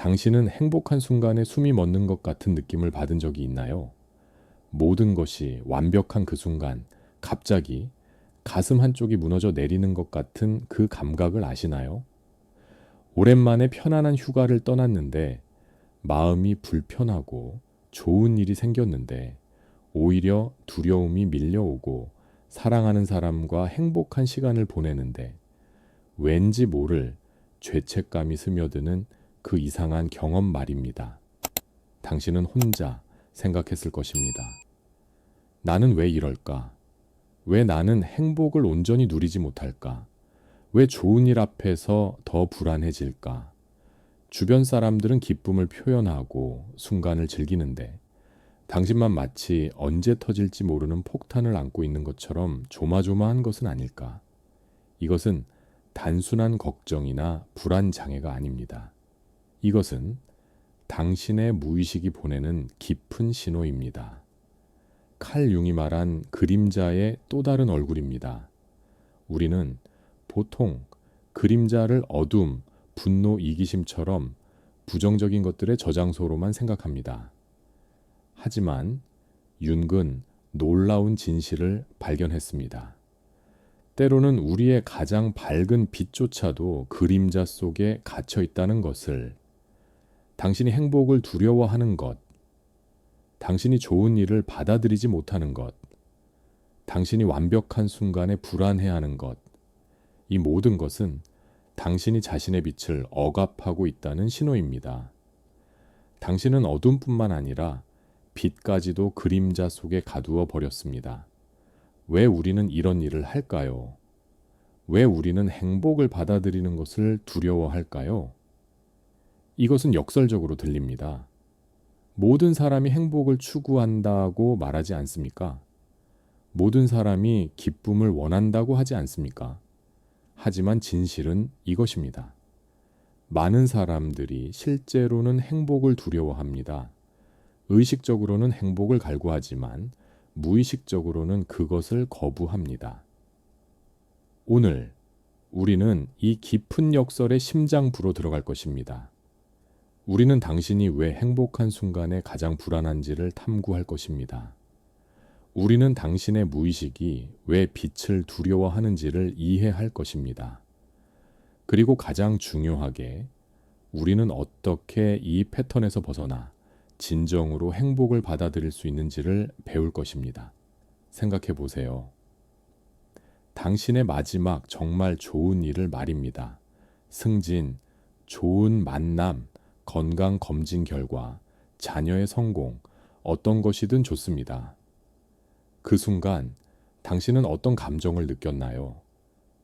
당신은 행복한 순간에 숨이 멎는 것 같은 느낌을 받은 적이 있나요? 모든 것이 완벽한 그 순간, 갑자기 가슴 한쪽이 무너져 내리는 것 같은 그 감각을 아시나요? 오랜만에 편안한 휴가를 떠났는데 마음이 불편하고 좋은 일이 생겼는데 오히려 두려움이 밀려오고 사랑하는 사람과 행복한 시간을 보내는데 왠지 모를 죄책감이 스며드는 그 이상한 경험 말입니다. 당신은 혼자 생각했을 것입니다. 나는 왜 이럴까? 왜 나는 행복을 온전히 누리지 못할까? 왜 좋은 일 앞에서 더 불안해질까? 주변 사람들은 기쁨을 표현하고 순간을 즐기는데 당신만 마치 언제 터질지 모르는 폭탄을 안고 있는 것처럼 조마조마한 것은 아닐까? 이것은 단순한 걱정이나 불안 장애가 아닙니다. 이것은 당신의 무의식이 보내는 깊은 신호입니다. 칼 융이 말한 그림자의 또 다른 얼굴입니다. 우리는 보통 그림자를 어둠, 분노, 이기심처럼 부정적인 것들의 저장소로만 생각합니다. 하지만 윤근 놀라운 진실을 발견했습니다. 때로는 우리의 가장 밝은 빛조차도 그림자 속에 갇혀 있다는 것을, 당신이 행복을 두려워하는 것, 당신이 좋은 일을 받아들이지 못하는 것, 당신이 완벽한 순간에 불안해하는 것, 이 모든 것은 당신이 자신의 빛을 억압하고 있다는 신호입니다. 당신은 어둠뿐만 아니라 빛까지도 그림자 속에 가두어 버렸습니다. 왜 우리는 이런 일을 할까요? 왜 우리는 행복을 받아들이는 것을 두려워할까요? 이것은 역설적으로 들립니다. 모든 사람이 행복을 추구한다고 말하지 않습니까? 모든 사람이 기쁨을 원한다고 하지 않습니까? 하지만 진실은 이것입니다. 많은 사람들이 실제로는 행복을 두려워합니다. 의식적으로는 행복을 갈구하지만 무의식적으로는 그것을 거부합니다. 오늘 우리는 이 깊은 역설의 심장부로 들어갈 것입니다. 우리는 당신이 왜 행복한 순간에 가장 불안한지를 탐구할 것입니다. 우리는 당신의 무의식이 왜 빛을 두려워하는지를 이해할 것입니다. 그리고 가장 중요하게 우리는 어떻게 이 패턴에서 벗어나 진정으로 행복을 받아들일 수 있는지를 배울 것입니다. 생각해 보세요. 당신의 마지막 정말 좋은 일을 말입니다. 승진, 좋은 만남, 건강 검진 결과, 자녀의 성공, 어떤 것이든 좋습니다. 그 순간 당신은 어떤 감정을 느꼈나요?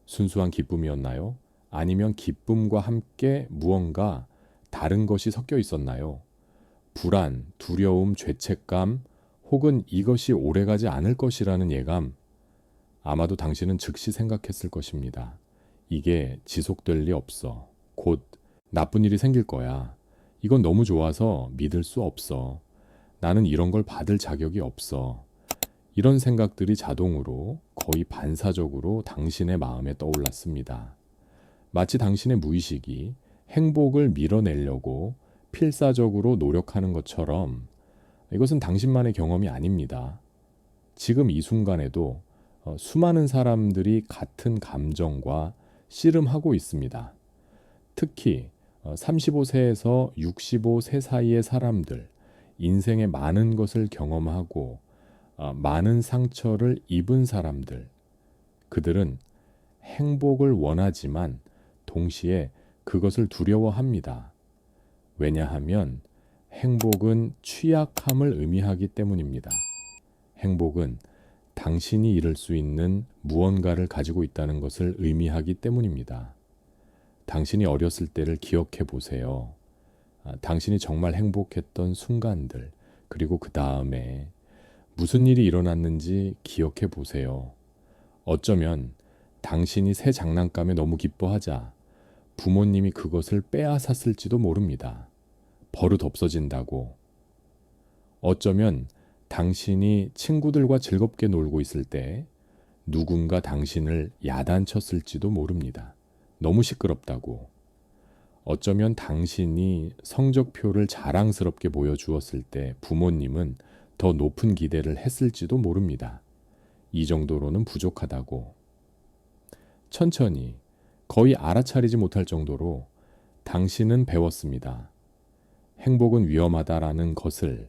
순수한 기쁨이었나요? 아니면 기쁨과 함께 무언가 다른 것이 섞여 있었나요? 불안, 두려움, 죄책감, 혹은 이것이 오래가지 않을 것이라는 예감, 아마도 당신은 즉시 생각했을 것입니다. 이게 지속될 리 없어. 곧 나쁜 일이 생길 거야. 이건 너무 좋아서 믿을 수 없어. 나는 이런 걸 받을 자격이 없어. 이런 생각들이 자동으로 거의 반사적으로 당신의 마음에 떠올랐습니다. 마치 당신의 무의식이 행복을 밀어내려고 필사적으로 노력하는 것처럼 이것은 당신만의 경험이 아닙니다. 지금 이 순간에도 수많은 사람들이 같은 감정과 씨름하고 있습니다. 특히 35세에서 65세 사이의 사람들, 인생의 많은 것을 경험하고 많은 상처를 입은 사람들, 그들은 행복을 원하지만 동시에 그것을 두려워합니다. 왜냐하면 행복은 취약함을 의미하기 때문입니다. 행복은 당신이 이룰 수 있는 무언가를 가지고 있다는 것을 의미하기 때문입니다. 당신이 어렸을 때를 기억해 보세요. 당신이 정말 행복했던 순간들, 그리고 그 다음에 무슨 일이 일어났는지 기억해 보세요. 어쩌면 당신이 새 장난감에 너무 기뻐하자 부모님이 그것을 빼앗았을지도 모릅니다. 버릇 없어진다고. 어쩌면 당신이 친구들과 즐겁게 놀고 있을 때 누군가 당신을 야단쳤을지도 모릅니다. 너무 시끄럽다고. 어쩌면 당신이 성적표를 자랑스럽게 보여주었을 때 부모님은 더 높은 기대를 했을지도 모릅니다. 이 정도로는 부족하다고. 천천히, 거의 알아차리지 못할 정도로 당신은 배웠습니다. 행복은 위험하다라는 것을,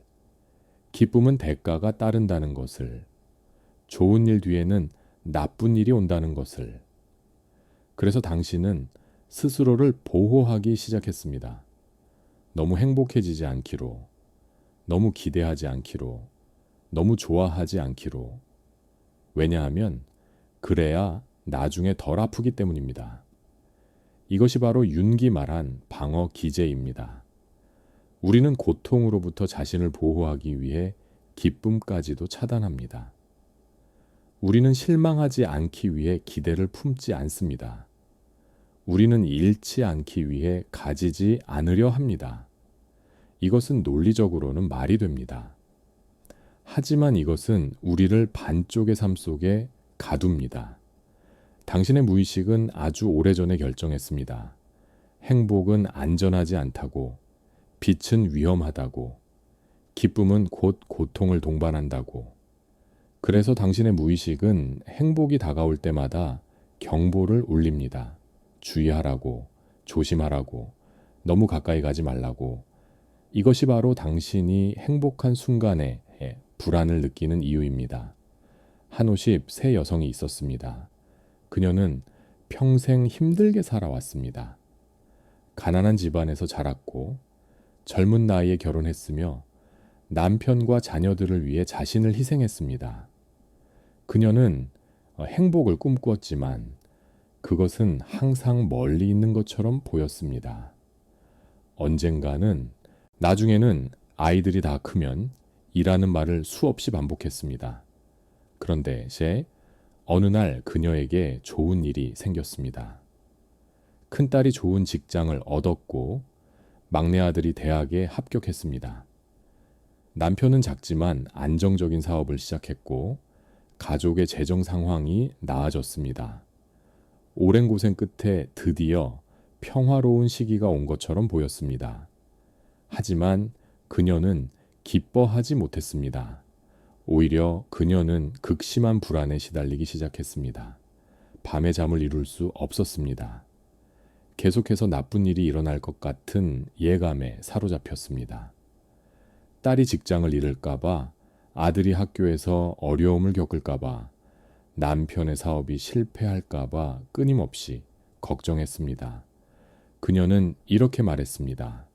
기쁨은 대가가 따른다는 것을, 좋은 일 뒤에는 나쁜 일이 온다는 것을. 그래서 당신은 스스로를 보호하기 시작했습니다. 너무 행복해지지 않기로, 너무 기대하지 않기로, 너무 좋아하지 않기로. 왜냐하면 그래야 나중에 덜 아프기 때문입니다. 이것이 바로 윤기 말한 방어 기제입니다. 우리는 고통으로부터 자신을 보호하기 위해 기쁨까지도 차단합니다. 우리는 실망하지 않기 위해 기대를 품지 않습니다. 우리는 잃지 않기 위해 가지지 않으려 합니다. 이것은 논리적으로는 말이 됩니다. 하지만 이것은 우리를 반쪽의 삶 속에 가둡니다. 당신의 무의식은 아주 오래전에 결정했습니다. 행복은 안전하지 않다고, 빛은 위험하다고, 기쁨은 곧 고통을 동반한다고. 그래서 당신의 무의식은 행복이 다가올 때마다 경보를 울립니다. 주의하라고, 조심하라고, 너무 가까이 가지 말라고. 이것이 바로 당신이 행복한 순간에 불안을 느끼는 이유입니다. 한오십 세 여성이 있었습니다. 그녀는 평생 힘들게 살아왔습니다. 가난한 집안에서 자랐고 젊은 나이에 결혼했으며 남편과 자녀들을 위해 자신을 희생했습니다. 그녀는 행복을 꿈꾸었지만 그것은 항상 멀리 있는 것처럼 보였습니다. 언젠가는, 나중에는 아이들이 다 크면 이라는 말을 수없이 반복했습니다. 그런데 어느 날 그녀에게 좋은 일이 생겼습니다. 큰딸이 좋은 직장을 얻었고 막내 아들이 대학에 합격했습니다. 남편은 작지만 안정적인 사업을 시작했고 가족의 재정 상황이 나아졌습니다. 오랜 고생 끝에 드디어 평화로운 시기가 온 것처럼 보였습니다. 하지만 그녀는 기뻐하지 못했습니다. 오히려 그녀는 극심한 불안에 시달리기 시작했습니다. 밤에 잠을 이룰 수 없었습니다. 계속해서 나쁜 일이 일어날 것 같은 예감에 사로잡혔습니다. 딸이 직장을 잃을까봐, 아들이 학교에서 어려움을 겪을까봐, 남편의 사업이 실패할까봐 끊임없이 걱정했습니다. 그녀는 이렇게 말했습니다.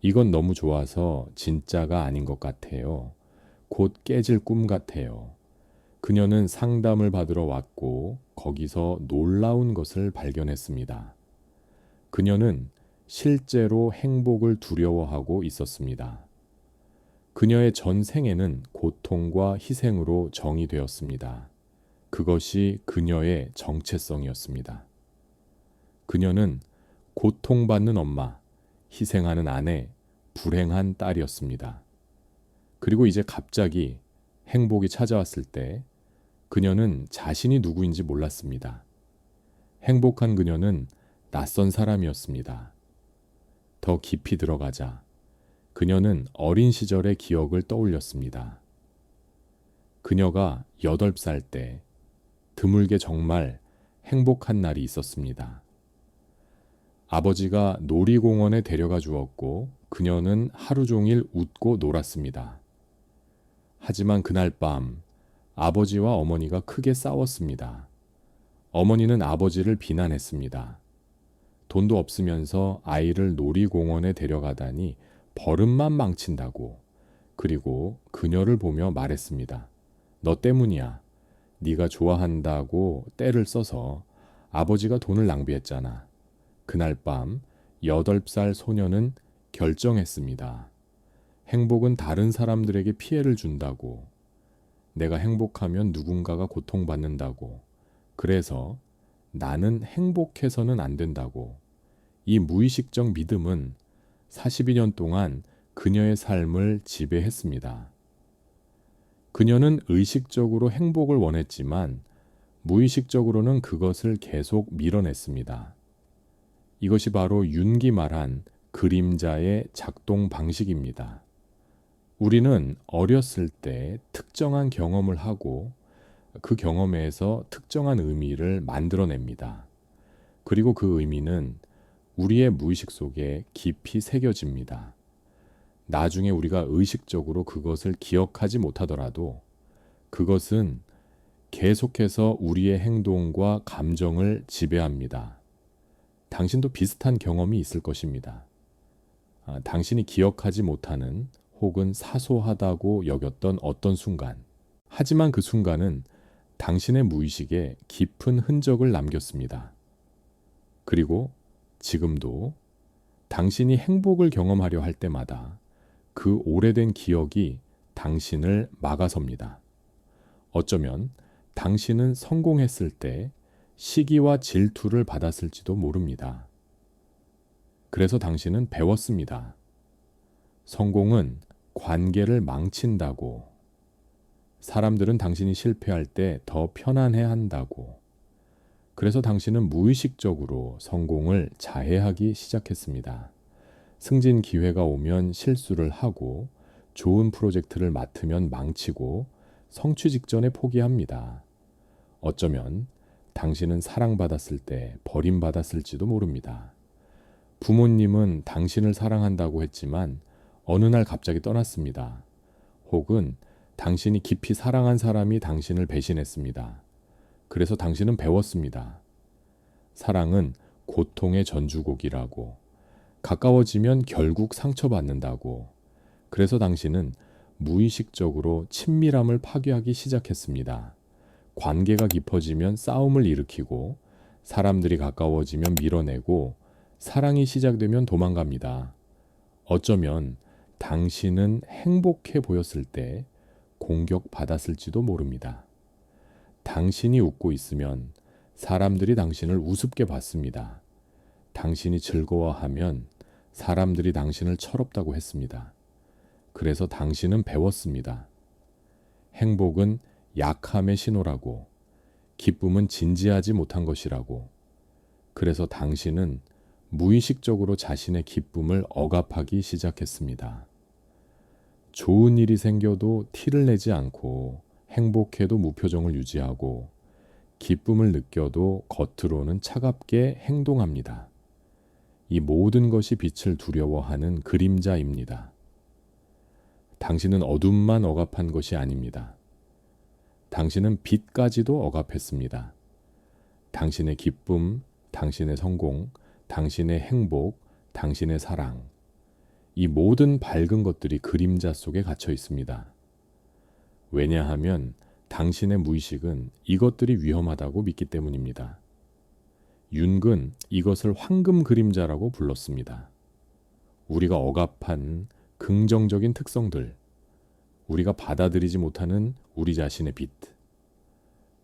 이건 너무 좋아서 진짜가 아닌 것 같아요. 곧 깨질 꿈 같아요. 그녀는 상담을 받으러 왔고 거기서 놀라운 것을 발견했습니다. 그녀는 실제로 행복을 두려워하고 있었습니다. 그녀의 전 생애는 고통과 희생으로 정의되었습니다. 그것이 그녀의 정체성이었습니다. 그녀는 고통받는 엄마, 희생하는 아내, 불행한 딸이었습니다. 그리고 이제 갑자기 행복이 찾아왔을 때 그녀는 자신이 누구인지 몰랐습니다. 행복한 그녀는 낯선 사람이었습니다. 더 깊이 들어가자 그녀는 어린 시절의 기억을 떠올렸습니다. 그녀가 8살 때 드물게 정말 행복한 날이 있었습니다. 아버지가 놀이공원에 데려가 주었고 그녀는 하루 종일 웃고 놀았습니다. 하지만 그날 밤 아버지와 어머니가 크게 싸웠습니다. 어머니는 아버지를 비난했습니다. 돈도 없으면서 아이를 놀이공원에 데려가다니 버릇만 망친다고. 그리고 그녀를 보며 말했습니다. 너 때문이야. 네가 좋아한다고 떼를 써서 아버지가 돈을 낭비했잖아. 그날 밤 8살 소녀는 결정했습니다. 행복은 다른 사람들에게 피해를 준다고. 내가 행복하면 누군가가 고통받는다고. 그래서 나는 행복해서는 안 된다고. 이 무의식적 믿음은 42년 동안 그녀의 삶을 지배했습니다. 그녀는 의식적으로 행복을 원했지만 무의식적으로는 그것을 계속 밀어냈습니다. 이것이 바로 윤기 말한 그림자의 작동 방식입니다. 우리는 어렸을 때 특정한 경험을 하고 그 경험에서 특정한 의미를 만들어냅니다. 그리고 그 의미는 우리의 무의식 속에 깊이 새겨집니다. 나중에 우리가 의식적으로 그것을 기억하지 못하더라도 그것은 계속해서 우리의 행동과 감정을 지배합니다. 당신도 비슷한 경험이 있을 것입니다. 당신이 기억하지 못하는 혹은 사소하다고 여겼던 어떤 순간. 하지만 그 순간은 당신의 무의식에 깊은 흔적을 남겼습니다. 그리고 지금도 당신이 행복을 경험하려 할 때마다 그 오래된 기억이 당신을 막아섭니다. 어쩌면 당신은 성공했을 때 시기와 질투를 받았을지도 모릅니다. 그래서 당신은 배웠습니다. 성공은 관계를 망친다고. 사람들은 당신이 실패할 때 더 편안해 한다고. 그래서 당신은 무의식적으로 성공을 자해하기 시작했습니다. 승진 기회가 오면 실수를 하고 좋은 프로젝트를 맡으면 망치고 성취 직전에 포기합니다. 어쩌면 당신은 사랑받았을 때 버림받았을지도 모릅니다. 부모님은 당신을 사랑한다고 했지만 어느 날 갑자기 떠났습니다. 혹은 당신이 깊이 사랑한 사람이 당신을 배신했습니다. 그래서 당신은 배웠습니다. 사랑은 고통의 전주곡이라고. 가까워지면 결국 상처받는다고. 그래서 당신은 무의식적으로 친밀함을 파괴하기 시작했습니다. 관계가 깊어지면 싸움을 일으키고 사람들이 가까워지면 밀어내고 사랑이 시작되면 도망갑니다. 어쩌면 당신은 행복해 보였을 때 공격받았을지도 모릅니다. 당신이 웃고 있으면 사람들이 당신을 우습게 봤습니다. 당신이 즐거워하면 사람들이 당신을 철없다고 했습니다. 그래서 당신은 배웠습니다. 행복은 약함의 신호라고, 기쁨은 진지하지 못한 것이라고. 그래서 당신은 무의식적으로 자신의 기쁨을 억압하기 시작했습니다. 좋은 일이 생겨도 티를 내지 않고 행복해도 무표정을 유지하고 기쁨을 느껴도 겉으로는 차갑게 행동합니다. 이 모든 것이 빛을 두려워하는 그림자입니다. 당신은 어둠만 억압한 것이 아닙니다. 당신은 빛까지도 억압했습니다. 당신의 기쁨, 당신의 성공, 당신의 행복, 당신의 사랑, 이 모든 밝은 것들이 그림자 속에 갇혀 있습니다. 왜냐하면 당신의 무의식은 이것들이 위험하다고 믿기 때문입니다. 윤근 이것을 황금 그림자라고 불렀습니다. 우리가 억압한 긍정적인 특성들, 우리가 받아들이지 못하는 우리 자신의 빛,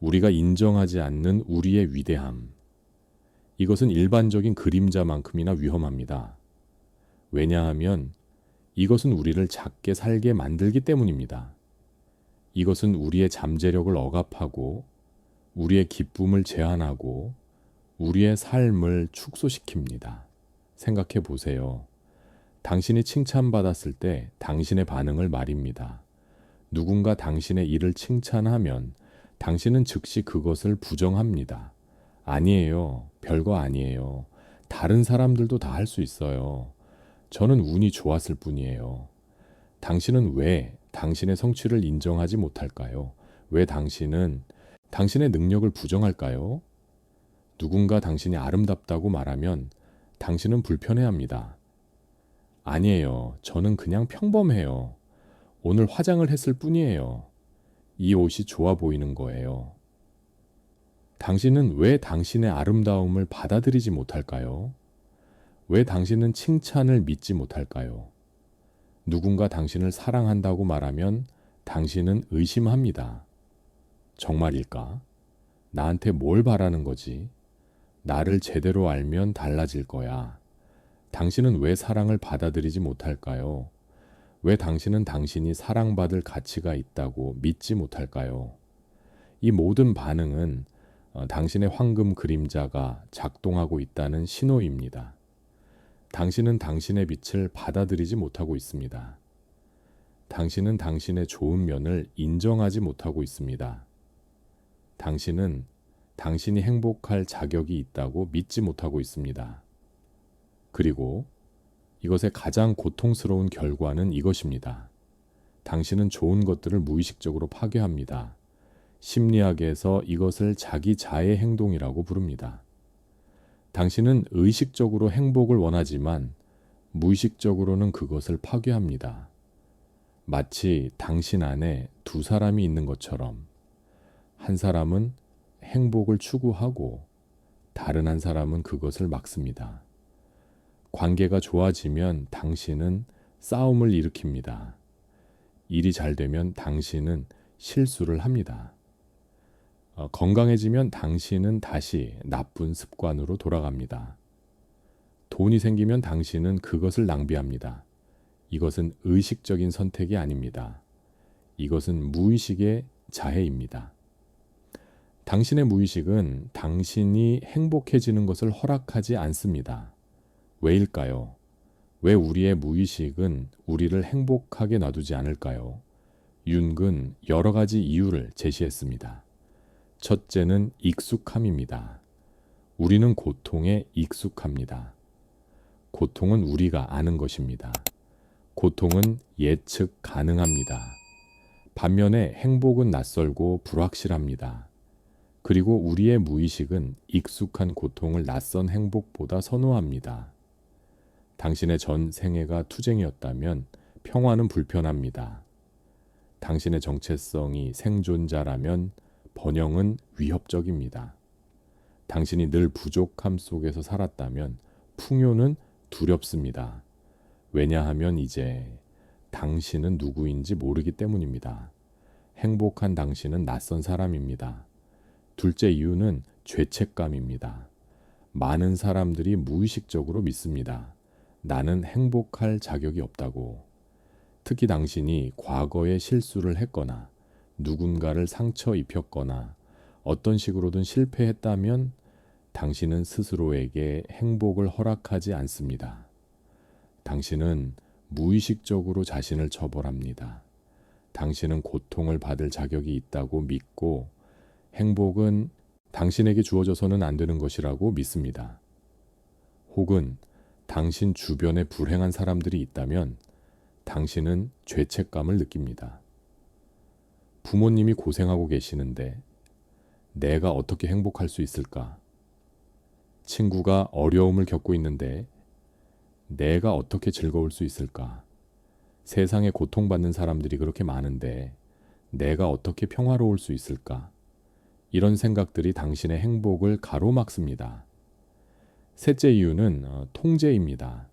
우리가 인정하지 않는 우리의 위대함, 이것은 일반적인 그림자만큼이나 위험합니다. 왜냐하면 이것은 우리를 작게 살게 만들기 때문입니다. 이것은 우리의 잠재력을 억압하고 우리의 기쁨을 제한하고 우리의 삶을 축소시킵니다. 생각해 보세요. 당신이 칭찬받았을 때 당신의 반응을 말입니다. 누군가 당신의 일을 칭찬하면 당신은 즉시 그것을 부정합니다. 아니에요. 별거 아니에요. 다른 사람들도 다 할 수 있어요. 저는 운이 좋았을 뿐이에요. 당신은 왜 당신의 성취를 인정하지 못할까요? 왜 당신은 당신의 능력을 부정할까요? 누군가 당신이 아름답다고 말하면 당신은 불편해합니다. 아니에요. 저는 그냥 평범해요. 오늘 화장을 했을 뿐이에요. 이 옷이 좋아 보이는 거예요. 당신은 왜 당신의 아름다움을 받아들이지 못할까요? 왜 당신은 칭찬을 믿지 못할까요? 누군가 당신을 사랑한다고 말하면 당신은 의심합니다. 정말일까? 나한테 뭘 바라는 거지? 나를 제대로 알면 달라질 거야. 당신은 왜 사랑을 받아들이지 못할까요? 왜 당신은 당신이 사랑받을 가치가 있다고 믿지 못할까요? 이 모든 반응은 당신의 황금 그림자가 작동하고 있다는 신호입니다. 당신은 당신의 빛을 받아들이지 못하고 있습니다. 당신은 당신의 좋은 면을 인정하지 못하고 있습니다. 당신은 당신이 행복할 자격이 있다고 믿지 못하고 있습니다. 그리고 이것의 가장 고통스러운 결과는 이것입니다. 당신은 좋은 것들을 무의식적으로 파괴합니다. 심리학에서 이것을 자기 자해 행동이라고 부릅니다. 당신은 의식적으로 행복을 원하지만 무의식적으로는 그것을 파괴합니다. 마치 당신 안에 두 사람이 있는 것처럼 한 사람은 행복을 추구하고 다른 한 사람은 그것을 막습니다. 관계가 좋아지면 당신은 싸움을 일으킵니다. 일이 잘 되면 당신은 실수를 합니다. 건강해지면 당신은 다시 나쁜 습관으로 돌아갑니다. 돈이 생기면 당신은 그것을 낭비합니다. 이것은 의식적인 선택이 아닙니다. 이것은 무의식의 자해입니다. 당신의 무의식은 당신이 행복해지는 것을 허락하지 않습니다. 왜일까요? 왜 우리의 무의식은 우리를 행복하게 놔두지 않을까요? 윤근 여러 가지 이유를 제시했습니다. 첫째는 익숙함입니다. 우리는 고통에 익숙합니다. 고통은 우리가 아는 것입니다. 고통은 예측 가능합니다. 반면에 행복은 낯설고 불확실합니다. 그리고 우리의 무의식은 익숙한 고통을 낯선 행복보다 선호합니다. 당신의 전 생애가 투쟁이었다면 평화는 불편합니다. 당신의 정체성이 생존자라면 번영은 위협적입니다. 당신이 늘 부족함 속에서 살았다면 풍요는 두렵습니다. 왜냐하면 이제 당신은 누구인지 모르기 때문입니다. 행복한 당신은 낯선 사람입니다. 둘째 이유는 죄책감입니다. 많은 사람들이 무의식적으로 믿습니다. 나는 행복할 자격이 없다고. 특히 당신이 과거에 실수를 했거나 누군가를 상처 입혔거나 어떤 식으로든 실패했다면 당신은 스스로에게 행복을 허락하지 않습니다. 당신은 무의식적으로 자신을 처벌합니다. 당신은 고통을 받을 자격이 있다고 믿고 행복은 당신에게 주어져서는 안 되는 것이라고 믿습니다. 혹은 당신 주변에 불행한 사람들이 있다면 당신은 죄책감을 느낍니다. 부모님이 고생하고 계시는데 내가 어떻게 행복할 수 있을까? 친구가 어려움을 겪고 있는데 내가 어떻게 즐거울 수 있을까? 세상에 고통받는 사람들이 그렇게 많은데 내가 어떻게 평화로울 수 있을까? 이런 생각들이 당신의 행복을 가로막습니다. 셋째 이유는 통제입니다.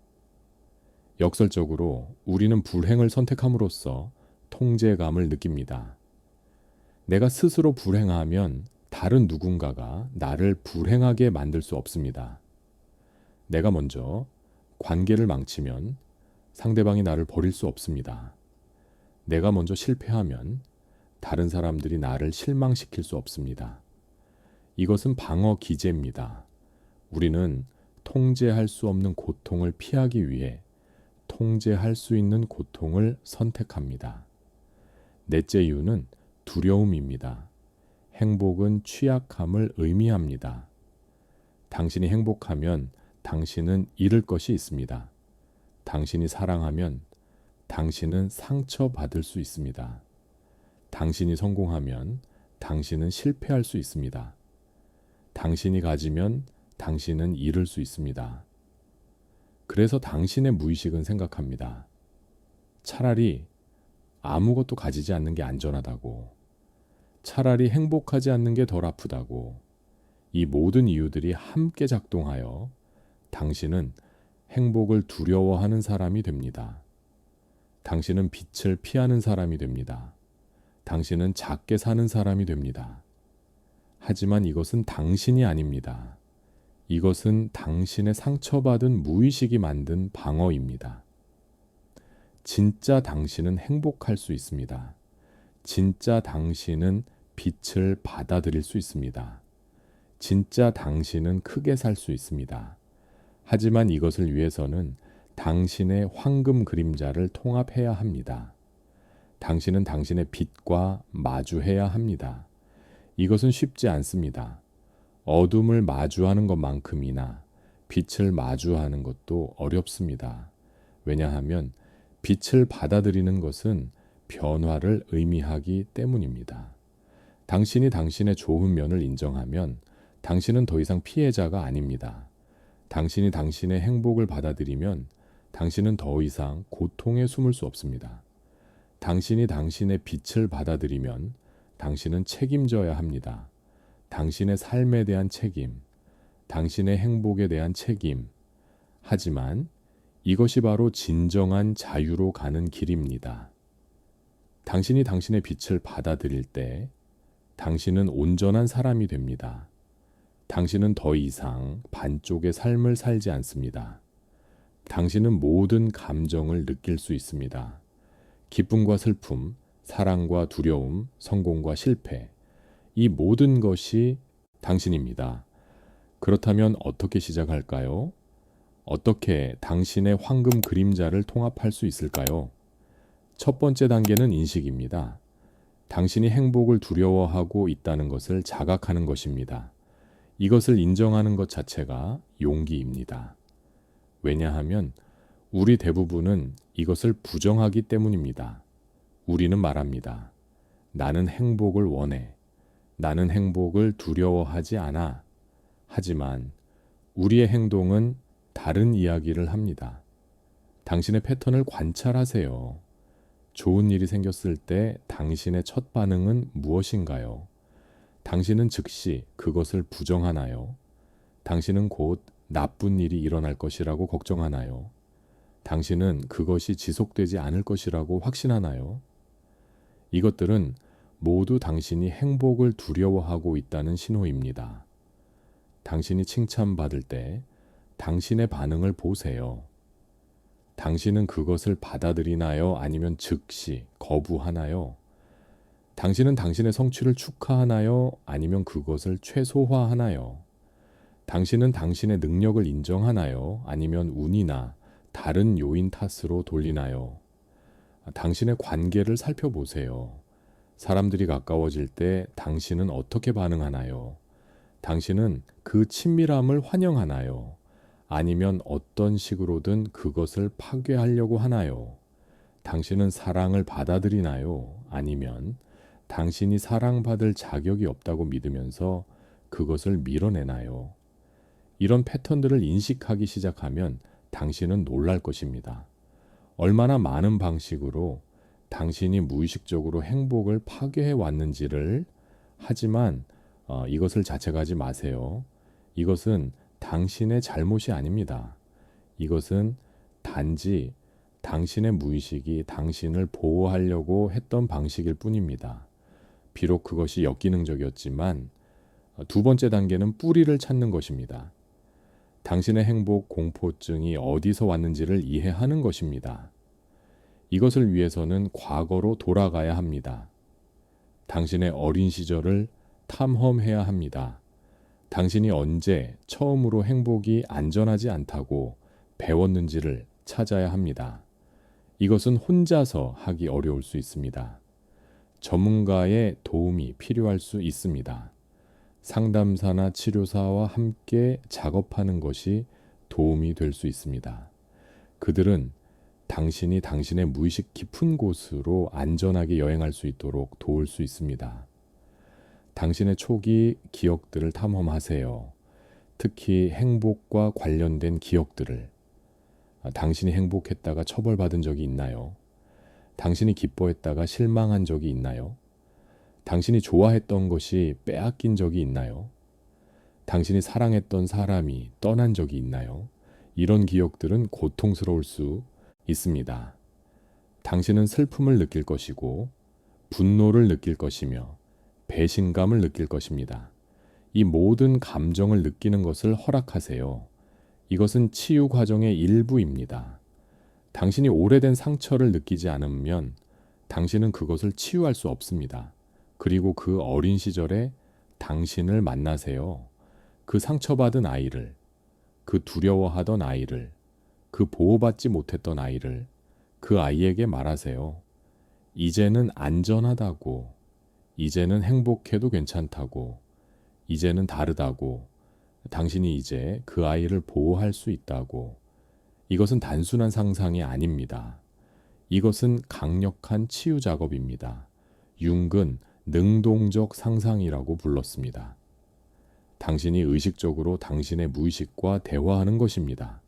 역설적으로 우리는 불행을 선택함으로써 통제감을 느낍니다. 내가 스스로 불행하면 다른 누군가가 나를 불행하게 만들 수 없습니다. 내가 먼저 관계를 망치면 상대방이 나를 버릴 수 없습니다. 내가 먼저 실패하면 다른 사람들이 나를 실망시킬 수 없습니다. 이것은 방어 기제입니다. 우리는 통제할 수 없는 고통을 피하기 위해 통제할 수 있는 고통을 선택합니다. 넷째 이유는 두려움입니다. 행복은 취약함을 의미합니다. 당신이 행복하면 당신은 잃을 것이 있습니다. 당신이 사랑하면 당신은 상처받을 수 있습니다. 당신이 성공하면 당신은 실패할 수 있습니다. 당신이 가지면 당신은 잃을 수 있습니다. 그래서 당신의 무의식은 생각합니다. 차라리 아무것도 가지지 않는 게 안전하다고. 차라리 행복하지 않는 게 덜 아프다고. 이 모든 이유들이 함께 작동하여 당신은 행복을 두려워하는 사람이 됩니다. 당신은 빛을 피하는 사람이 됩니다. 당신은 작게 사는 사람이 됩니다. 하지만 이것은 당신이 아닙니다. 이것은 당신의 상처받은 무의식이 만든 방어입니다. 진짜 당신은 행복할 수 있습니다. 진짜 당신은 빛을 받아들일 수 있습니다. 진짜 당신은 크게 살 수 있습니다. 하지만 이것을 위해서는 당신의 황금 그림자를 통합해야 합니다. 당신은 당신의 빛과 마주해야 합니다. 이것은 쉽지 않습니다. 어둠을 마주하는 것만큼이나 빛을 마주하는 것도 어렵습니다. 왜냐하면 빛을 받아들이는 것은 변화를 의미하기 때문입니다. 당신이 당신의 좋은 면을 인정하면 당신은 더 이상 피해자가 아닙니다. 당신이 당신의 행복을 받아들이면 당신은 더 이상 고통에 숨을 수 없습니다. 당신이 당신의 빛을 받아들이면 당신은 책임져야 합니다. 당신의 삶에 대한 책임, 당신의 행복에 대한 책임. 하지만 이것이 바로 진정한 자유로 가는 길입니다. 당신이 당신의 빛을 받아들일 때 당신은 온전한 사람이 됩니다. 당신은 더 이상 반쪽의 삶을 살지 않습니다. 당신은 모든 감정을 느낄 수 있습니다. 기쁨과 슬픔, 사랑과 두려움, 성공과 실패. 이 모든 것이 당신입니다. 그렇다면 어떻게 시작할까요? 어떻게 당신의 황금 그림자를 통합할 수 있을까요? 첫 번째 단계는 인식입니다. 당신이 행복을 두려워하고 있다는 것을 자각하는 것입니다. 이것을 인정하는 것 자체가 용기입니다. 왜냐하면 우리 대부분은 이것을 부정하기 때문입니다. 우리는 말합니다. 나는 행복을 원해. 나는 행복을 두려워하지 않아. 하지만 우리의 행동은 다른 이야기를 합니다. 당신의 패턴을 관찰하세요. 좋은 일이 생겼을 때 당신의 첫 반응은 무엇인가요? 당신은 즉시 그것을 부정하나요? 당신은 곧 나쁜 일이 일어날 것이라고 걱정하나요? 당신은 그것이 지속되지 않을 것이라고 확신하나요? 이것들은 모두 당신이 행복을 두려워하고 있다는 신호입니다. 당신이 칭찬받을 때 당신의 반응을 보세요. 당신은 그것을 받아들이나요? 아니면 즉시 거부하나요? 당신은 당신의 성취를 축하하나요? 아니면 그것을 최소화하나요? 당신은 당신의 능력을 인정하나요? 아니면 운이나 다른 요인 탓으로 돌리나요? 당신의 관계를 살펴보세요. 사람들이 가까워질 때 당신은 어떻게 반응하나요? 당신은 그 친밀함을 환영하나요? 아니면 어떤 식으로든 그것을 파괴하려고 하나요? 당신은 사랑을 받아들이나요? 아니면 당신이 사랑받을 자격이 없다고 믿으면서 그것을 밀어내나요? 이런 패턴들을 인식하기 시작하면 당신은 놀랄 것입니다. 얼마나 많은 방식으로 당신이 무의식적으로 행복을 파괴해 왔는지를. 하지만 이것을 자책하지 마세요. 이것은 당신의 잘못이 아닙니다. 이것은 단지 당신의 무의식이 당신을 보호하려고 했던 방식일 뿐입니다. 비록 그것이 역기능적이었지만 두 번째 단계는 뿌리를 찾는 것입니다. 당신의 행복 공포증이 어디서 왔는지를 이해하는 것입니다. 이것을 위해서는 과거로 돌아가야 합니다. 당신의 어린 시절을 탐험해야 합니다. 당신이 언제 처음으로 행복이 안전하지 않다고 배웠는지를 찾아야 합니다. 이것은 혼자서 하기 어려울 수 있습니다. 전문가의 도움이 필요할 수 있습니다. 상담사나 치료사와 함께 작업하는 것이 도움이 될 수 있습니다. 그들은 당신이 당신의 무의식 깊은 곳으로 안전하게 여행할 수 있도록 도울 수 있습니다. 당신의 초기 기억들을 탐험하세요. 특히 행복과 관련된 기억들을. 당신이 행복했다가 처벌받은 적이 있나요? 당신이 기뻐했다가 실망한 적이 있나요? 당신이 좋아했던 것이 빼앗긴 적이 있나요? 당신이 사랑했던 사람이 떠난 적이 있나요? 이런 기억들은 고통스러울 수 있습니다. 당신은 슬픔을 느낄 것이고 분노를 느낄 것이며 배신감을 느낄 것입니다. 이 모든 감정을 느끼는 것을 허락하세요. 이것은 치유 과정의 일부입니다. 당신이 오래된 상처를 느끼지 않으면 당신은 그것을 치유할 수 없습니다. 그리고 그 어린 시절에 당신을 만나세요. 그 상처받은 아이를, 그 두려워하던 아이를, 그 보호받지 못했던 아이를 그 아이에게 말하세요. 이제는 안전하다고, 이제는 행복해도 괜찮다고, 이제는 다르다고, 당신이 이제 그 아이를 보호할 수 있다고. 이것은 단순한 상상이 아닙니다. 이것은 강력한 치유 작업입니다. 융은 능동적 상상이라고 불렀습니다. 당신이 의식적으로 당신의 무의식과 대화하는 것입니다.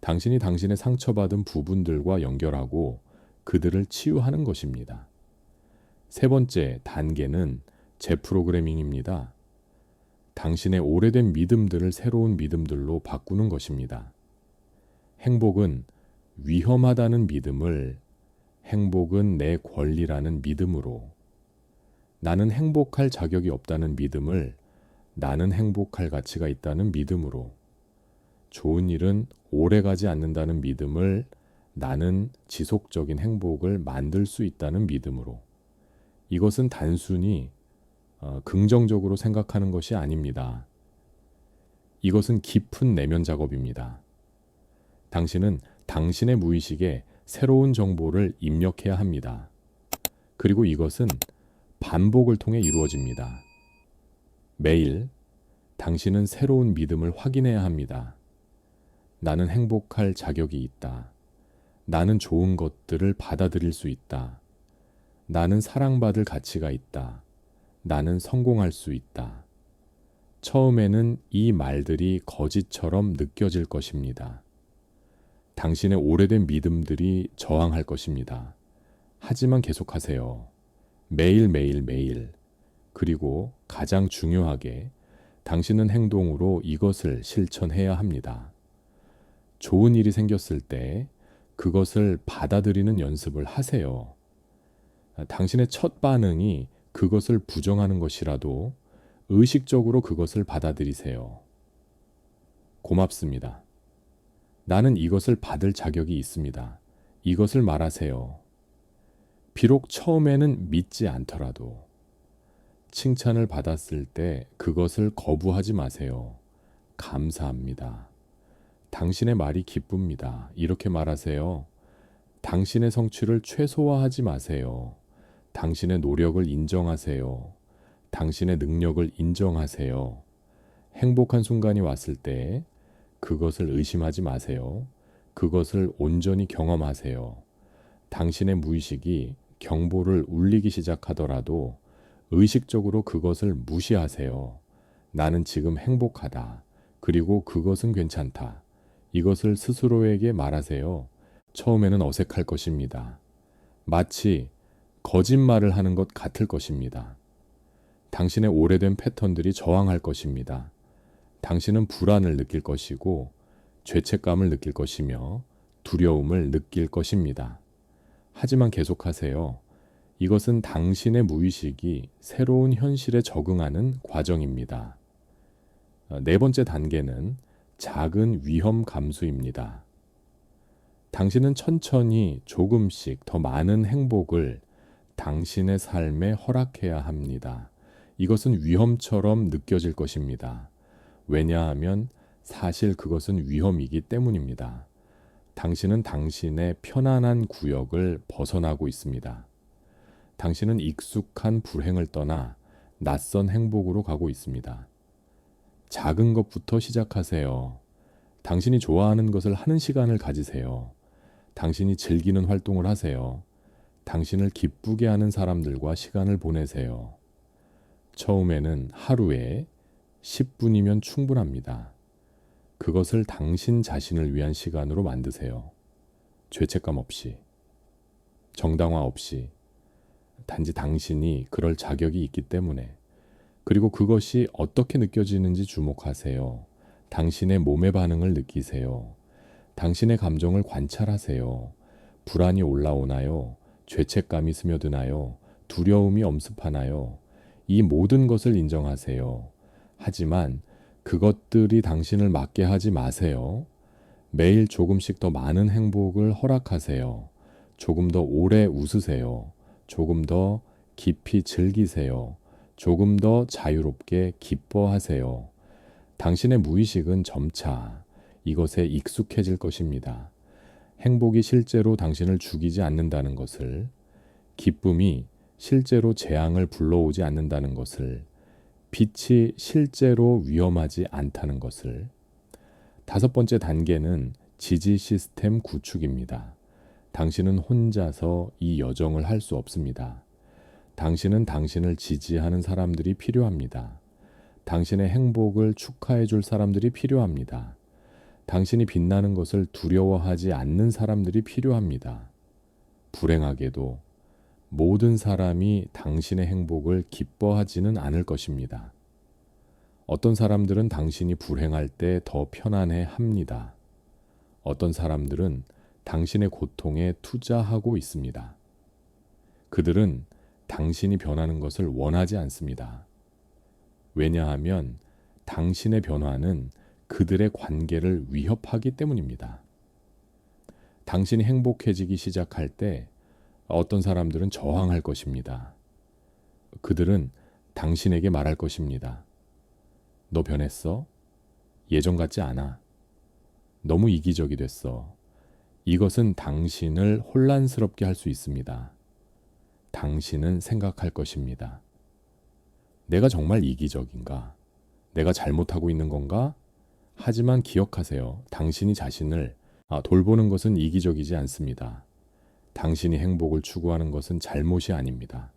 당신이 당신의 상처받은 부분들과 연결하고 그들을 치유하는 것입니다. 세 번째 단계는 재프로그래밍입니다. 당신의 오래된 믿음들을 새로운 믿음들로 바꾸는 것입니다. 행복은 위험하다는 믿음을 행복은 내 권리라는 믿음으로, 나는 행복할 자격이 없다는 믿음을 나는 행복할 가치가 있다는 믿음으로, 좋은 일은 오래가지 않는다는 믿음을 나는 지속적인 행복을 만들 수 있다는 믿음으로. 이것은 단순히 긍정적으로 생각하는 것이 아닙니다. 이것은 깊은 내면 작업입니다. 당신은 당신의 무의식에 새로운 정보를 입력해야 합니다. 그리고 이것은 반복을 통해 이루어집니다. 매일 당신은 새로운 믿음을 확인해야 합니다. 나는 행복할 자격이 있다. 나는 좋은 것들을 받아들일 수 있다. 나는 사랑받을 가치가 있다. 나는 성공할 수 있다. 처음에는 이 말들이 거짓처럼 느껴질 것입니다. 당신의 오래된 믿음들이 저항할 것입니다. 하지만 계속하세요. 매일. 그리고 가장 중요하게 당신은 행동으로 이것을 실천해야 합니다. 좋은 일이 생겼을 때 그것을 받아들이는 연습을 하세요. 당신의 첫 반응이 그것을 부정하는 것이라도 의식적으로 그것을 받아들이세요. 고맙습니다. 나는 이것을 받을 자격이 있습니다. 이것을 말하세요. 비록 처음에는 믿지 않더라도 칭찬을 받았을 때 그것을 거부하지 마세요. 감사합니다. 당신의 말이 기쁩니다. 이렇게 말하세요. 당신의 성취를 최소화하지 마세요. 당신의 노력을 인정하세요. 당신의 능력을 인정하세요. 행복한 순간이 왔을 때 그것을 의심하지 마세요. 그것을 온전히 경험하세요. 당신의 무의식이 경보를 울리기 시작하더라도 의식적으로 그것을 무시하세요. 나는 지금 행복하다. 그리고 그것은 괜찮다. 이것을 스스로에게 말하세요. 처음에는 어색할 것입니다. 마치 거짓말을 하는 것 같을 것입니다. 당신의 오래된 패턴들이 저항할 것입니다. 당신은 불안을 느낄 것이고 죄책감을 느낄 것이며 두려움을 느낄 것입니다. 하지만 계속하세요. 이것은 당신의 무의식이 새로운 현실에 적응하는 과정입니다. 네 번째 단계는 작은 위험 감수입니다. 당신은 천천히 조금씩 더 많은 행복을 당신의 삶에 허락해야 합니다. 이것은 위험처럼 느껴질 것입니다. 왜냐하면 사실 그것은 위험이기 때문입니다. 당신은 당신의 편안한 구역을 벗어나고 있습니다. 당신은 익숙한 불행을 떠나 낯선 행복으로 가고 있습니다. 작은 것부터 시작하세요. 당신이 좋아하는 것을 하는 시간을 가지세요. 당신이 즐기는 활동을 하세요. 당신을 기쁘게 하는 사람들과 시간을 보내세요. 처음에는 하루에 10분이면 충분합니다. 그것을 당신 자신을 위한 시간으로 만드세요. 죄책감 없이, 정당화 없이, 단지 당신이 그럴 자격이 있기 때문에. 그리고 그것이 어떻게 느껴지는지 주목하세요. 당신의 몸의 반응을 느끼세요. 당신의 감정을 관찰하세요. 불안이 올라오나요? 죄책감이 스며드나요? 두려움이 엄습하나요? 이 모든 것을 인정하세요. 하지만 그것들이 당신을 맞게 하지 마세요. 매일 조금씩 더 많은 행복을 허락하세요. 조금 더 오래 웃으세요. 조금 더 깊이 즐기세요. 조금 더 자유롭게 기뻐하세요. 당신의 무의식은 점차 이것에 익숙해질 것입니다. 행복이 실제로 당신을 죽이지 않는다는 것을, 기쁨이 실제로 재앙을 불러오지 않는다는 것을, 빛이 실제로 위험하지 않다는 것을. 다섯 번째 단계는 지지 시스템 구축입니다. 당신은 혼자서 이 여정을 할 수 없습니다. 당신은 당신을 지지하는 사람들이 필요합니다. 당신의 행복을 축하해 줄 사람들이 필요합니다. 당신이 빛나는 것을 두려워하지 않는 사람들이 필요합니다. 불행하게도 모든 사람이 당신의 행복을 기뻐하지는 않을 것입니다. 어떤 사람들은 당신이 불행할 때 더 편안해 합니다. 어떤 사람들은 당신의 고통에 투자하고 있습니다. 그들은 당신이 변하는 것을 원하지 않습니다. 왜냐하면 당신의 변화는 그들의 관계를 위협하기 때문입니다. 당신이 행복해지기 시작할 때 어떤 사람들은 저항할 것입니다. 그들은 당신에게 말할 것입니다. 너 변했어? 예전 같지 않아. 너무 이기적이 됐어. 이것은 당신을 혼란스럽게 할 수 있습니다. 당신은 생각할 것입니다. 내가 정말 이기적인가? 내가 잘못하고 있는 건가? 하지만 기억하세요. 당신이 자신을 돌보는 것은 이기적이지 않습니다. 당신이 행복을 추구하는 것은 잘못이 아닙니다.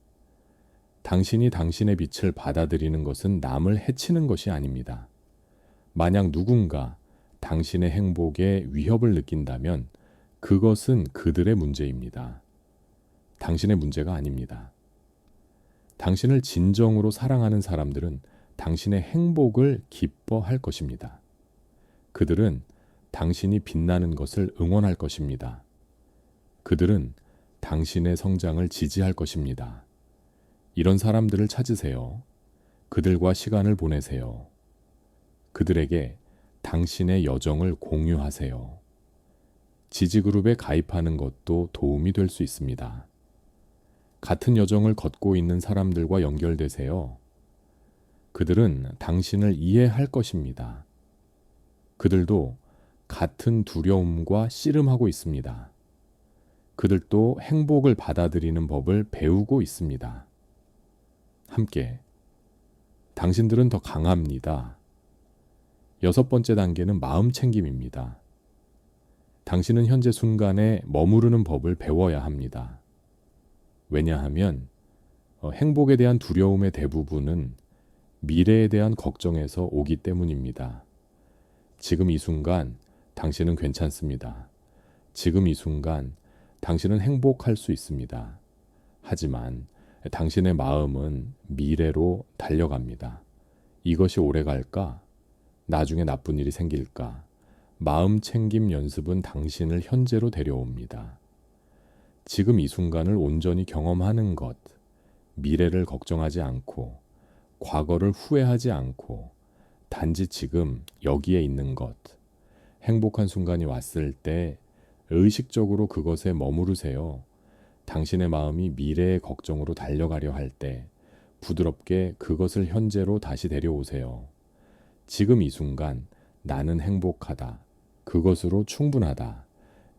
당신이 당신의 빛을 받아들이는 것은 남을 해치는 것이 아닙니다. 만약 누군가 당신의 행복에 위협을 느낀다면 그것은 그들의 문제입니다. 당신의 문제가 아닙니다. 당신을 진정으로 사랑하는 사람들은 당신의 행복을 기뻐할 것입니다. 그들은 당신이 빛나는 것을 응원할 것입니다. 그들은 당신의 성장을 지지할 것입니다. 이런 사람들을 찾으세요. 그들과 시간을 보내세요. 그들에게 당신의 여정을 공유하세요. 지지그룹에 가입하는 것도 도움이 될 수 있습니다. 같은 여정을 걷고 있는 사람들과 연결되세요. 그들은 당신을 이해할 것입니다. 그들도 같은 두려움과 씨름하고 있습니다. 그들도 행복을 받아들이는 법을 배우고 있습니다. 함께. 당신들은 더 강합니다. 여섯 번째 단계는 마음 챙김입니다. 당신은 현재 순간에 머무르는 법을 배워야 합니다. 왜냐하면 행복에 대한 두려움의 대부분은 미래에 대한 걱정에서 오기 때문입니다. 지금 이 순간 당신은 괜찮습니다. 지금 이 순간 당신은 행복할 수 있습니다. 하지만 당신의 마음은 미래로 달려갑니다. 이것이 오래 갈까? 나중에 나쁜 일이 생길까? 마음 챙김 연습은 당신을 현재로 데려옵니다. 지금 이 순간을 온전히 경험하는 것, 미래를 걱정하지 않고, 과거를 후회하지 않고, 단지 지금 여기에 있는 것, 행복한 순간이 왔을 때 의식적으로 그것에 머무르세요. 당신의 마음이 미래의 걱정으로 달려가려 할 때 부드럽게 그것을 현재로 다시 데려오세요. 지금 이 순간 나는 행복하다. 그것으로 충분하다.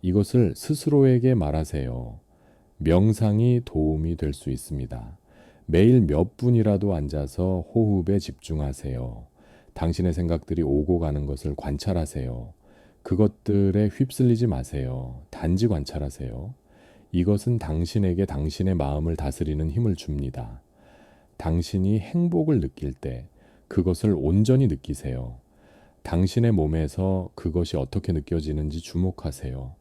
이것을 스스로에게 말하세요. 명상이 도움이 될 수 있습니다. 매일 몇 분이라도 앉아서 호흡에 집중하세요. 당신의 생각들이 오고 가는 것을 관찰하세요. 그것들에 휩쓸리지 마세요. 단지 관찰하세요. 이것은 당신에게 당신의 마음을 다스리는 힘을 줍니다. 당신이 행복을 느낄 때 그것을 온전히 느끼세요. 당신의 몸에서 그것이 어떻게 느껴지는지 주목하세요.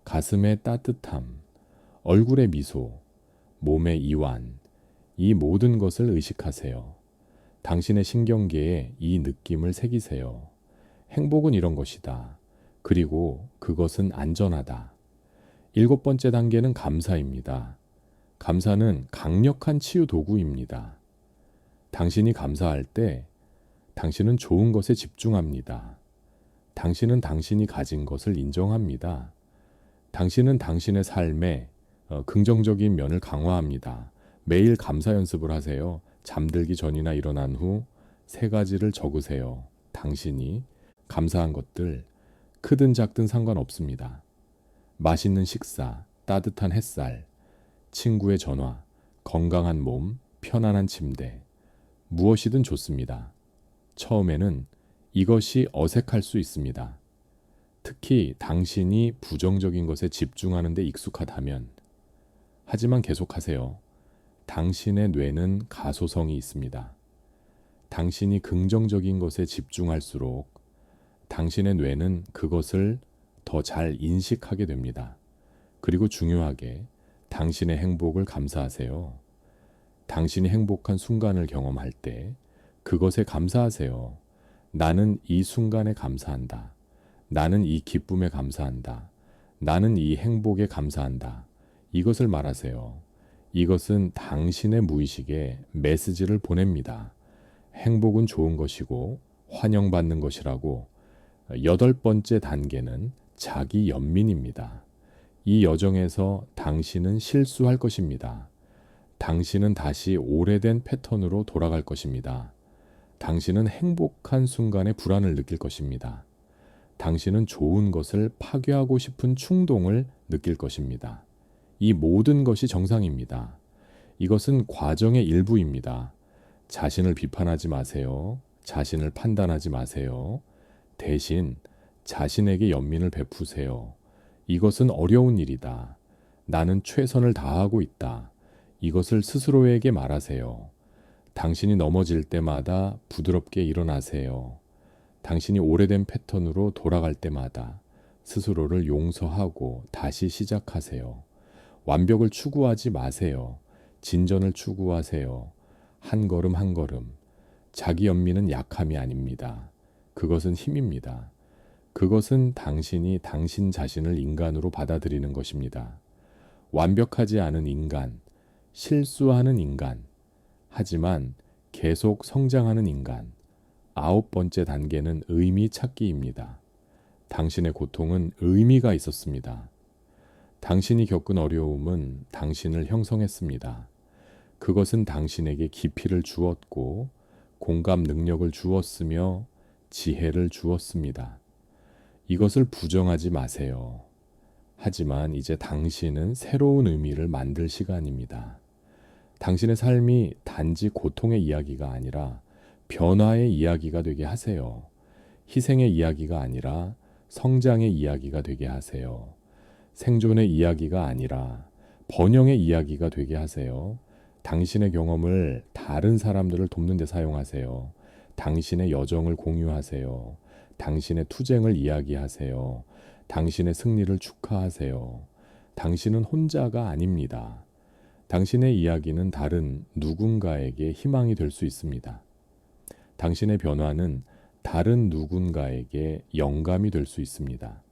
가슴의 따뜻함, 얼굴의 미소, 몸의 이완, 이 모든 것을 의식하세요. 당신의 신경계에 이 느낌을 새기세요. 행복은 이런 것이다. 그리고 그것은 안전하다. 일곱 번째 단계는 감사입니다. 감사는 강력한 치유 도구입니다. 당신이 감사할 때 당신은 좋은 것에 집중합니다. 당신은 당신이 가진 것을 인정합니다. 당신은 당신의 삶에 긍정적인 면을 강화합니다. 매일 감사 연습을 하세요. 잠들기 전이나 일어난 후 3가지를 적으세요. 당신이 감사한 것들 크든 작든 상관없습니다. 맛있는 식사, 따뜻한 햇살, 친구의 전화, 건강한 몸, 편안한 침대, 무엇이든 좋습니다. 처음에는 이것이 어색할 수 있습니다. 특히 당신이 부정적인 것에 집중하는 데 익숙하다면. 하지만 계속하세요. 당신의 뇌는 가소성이 있습니다. 당신이 긍정적인 것에 집중할수록 당신의 뇌는 그것을 더 잘 인식하게 됩니다. 그리고 중요하게 당신의 행복을 감사하세요. 당신이 행복한 순간을 경험할 때 그것에 감사하세요. 나는 이 순간에 감사한다. 나는 이 기쁨에 감사한다. 나는 이 행복에 감사한다. 이것을 말하세요. 이것은 당신의 무의식에 메시지를 보냅니다. 행복은 좋은 것이고 환영받는 것이라고. 8번째 단계는 자기 연민입니다. 이 여정에서 당신은 실수할 것입니다. 당신은 다시 오래된 패턴으로 돌아갈 것입니다. 당신은 행복한 순간에 불안을 느낄 것입니다. 당신은 좋은 것을 파괴하고 싶은 충동을 느낄 것입니다. 이 모든 것이 정상입니다. 이것은 과정의 일부입니다. 자신을 비판하지 마세요. 자신을 판단하지 마세요. 대신 자신에게 연민을 베푸세요. 이것은 어려운 일이다. 나는 최선을 다하고 있다. 이것을 스스로에게 말하세요. 당신이 넘어질 때마다 부드럽게 일어나세요. 당신이 오래된 패턴으로 돌아갈 때마다 스스로를 용서하고 다시 시작하세요. 완벽을 추구하지 마세요. 진전을 추구하세요. 한 걸음 한 걸음. 자기 연민은 약함이 아닙니다. 그것은 힘입니다. 그것은 당신이 당신 자신을 인간으로 받아들이는 것입니다. 완벽하지 않은 인간, 실수하는 인간, 하지만 계속 성장하는 인간. 9번째 단계는 의미 찾기입니다. 당신의 고통은 의미가 있었습니다. 당신이 겪은 어려움은 당신을 형성했습니다. 그것은 당신에게 깊이를 주었고 공감 능력을 주었으며 지혜를 주었습니다. 이것을 부정하지 마세요. 하지만 이제 당신은 새로운 의미를 만들 시간입니다. 당신의 삶이 단지 고통의 이야기가 아니라 변화의 이야기가 되게 하세요. 희생의 이야기가 아니라 성장의 이야기가 되게 하세요. 생존의 이야기가 아니라 번영의 이야기가 되게 하세요. 당신의 경험을 다른 사람들을 돕는 데 사용하세요. 당신의 여정을 공유하세요. 당신의 투쟁을 이야기하세요. 당신의 승리를 축하하세요. 당신은 혼자가 아닙니다. 당신의 이야기는 다른 누군가에게 희망이 될 수 있습니다. 당신의 변화는 다른 누군가에게 영감이 될 수 있습니다.